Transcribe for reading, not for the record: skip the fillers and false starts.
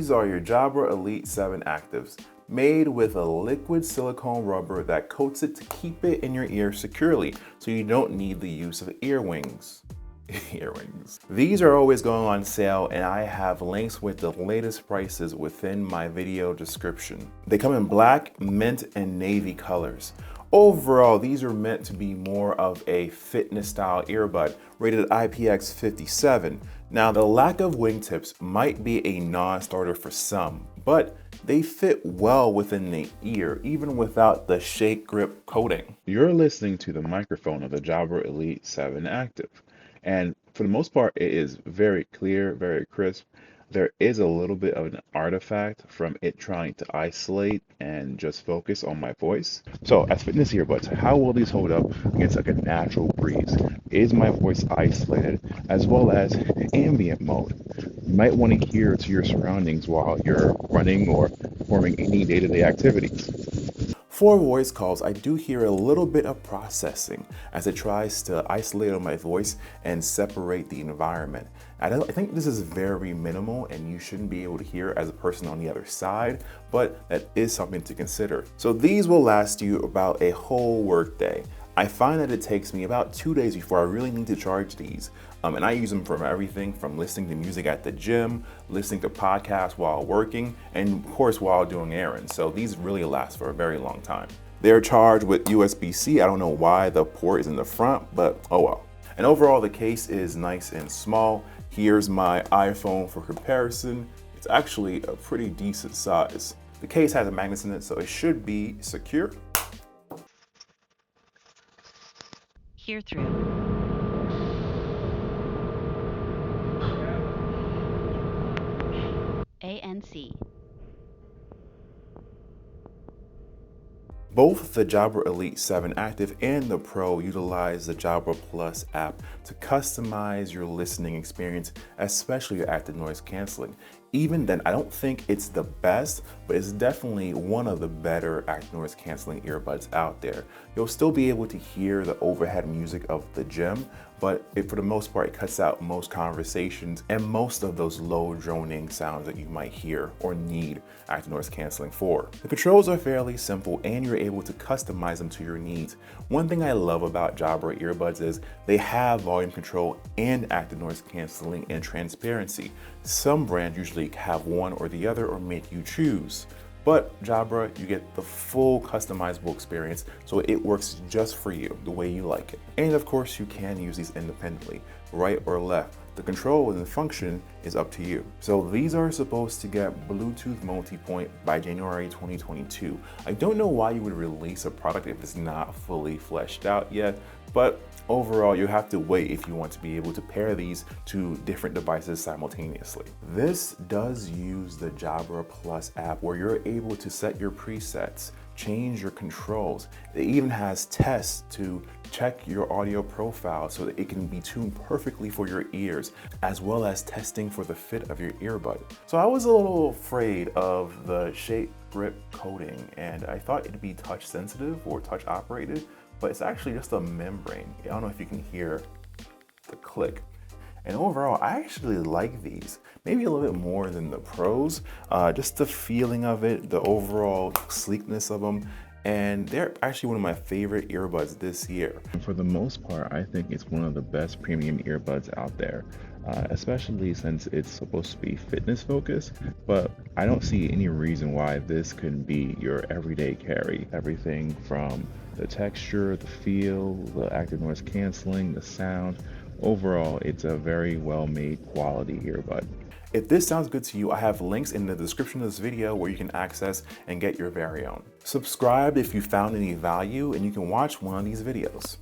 These are your Jabra Elite 7 Actives, made with a liquid silicone rubber that coats it to keep it in your ear securely, so you don't need the use of earwings. Earrings. These are always going on sale, and I have links with the latest prices within my video description. They come in black, mint, and navy colors. Overall, these are meant to be more of a fitness style earbud, rated IPX57. Now, the lack of wingtips might be a non-starter for some, but they fit well within the ear, even without the ShakeGrip coating. You're listening to the microphone of the Jabra Elite 7 Active. And for the most part, it is very clear, very crisp. There is a little bit of an artifact from it trying to isolate and just focus on my voice. So as fitness earbuds, how will these hold up against like a natural breeze? Is my voice isolated, as well as ambient mode? You might want to hear to your surroundings while you're running or performing any day-to-day activities. For voice calls, I do hear a little bit of processing as it tries to isolate on my voice and separate the environment. I think this is very minimal and you shouldn't be able to hear as a person on the other side, but that is something to consider. So these will last you about a whole work day. I find that it takes me about 2 days before I really need to charge these. And I use them for everything from listening to music at the gym, listening to podcasts while working, and of course while doing errands. So these really last for a very long time. They're charged with USB-C. I don't know why the port is in the front, but oh well. And overall, the case is nice and small. Here's my iPhone for comparison. It's actually a pretty decent size. The case has a magnet in it, so it should be secure. HearThrough. ANC. Both the Jabra Elite 7 Active and the Pro utilize the Jabra Plus app to customize your listening experience, especially your active noise canceling. Even then, I don't think it's the best, but it's definitely one of the better active noise canceling earbuds out there. You'll still be able to hear the overhead music of the gym, but for the most part, it cuts out most conversations and most of those low droning sounds that you might hear or need active noise canceling for. The controls are fairly simple and you're able to customize them to your needs. One thing I love about Jabra earbuds is they have volume control and active noise canceling and transparency. Some brands usually have one or the other or make you choose. But Jabra, you get the full customizable experience, so it works just for you, the way you like it. And of course, you can use these independently, right or left. The control and the function is up to you. So these are supposed to get Bluetooth multipoint by January 2022. I don't know why you would release a product if it's not fully fleshed out yet, but overall, you have to wait if you want to be able to pair these to different devices simultaneously. This does use the Jabra Plus app where you're able to set your presets, change your controls. It even has tests to check your audio profile so that it can be tuned perfectly for your ears, as well as testing for the fit of your earbud. So I was a little afraid of the ShakeGrip coating, and I thought it'd be touch sensitive or touch operated, but it's actually just a membrane. I don't know if you can hear the click. And overall, I actually like these, maybe a little bit more than the Pros. Just the feeling of it, the overall sleekness of them, and they're actually one of my favorite earbuds this year. And for the most part, I think it's one of the best premium earbuds out there, especially since it's supposed to be fitness focused, but I don't see any reason why this couldn't be your everyday carry. Everything from the texture, the feel, the active noise canceling, the sound. Overall, it's a very well-made quality earbud. If this sounds good to you, I have links in the description of this video where you can access and get your very own. Subscribe if you found any value and you can watch one of these videos.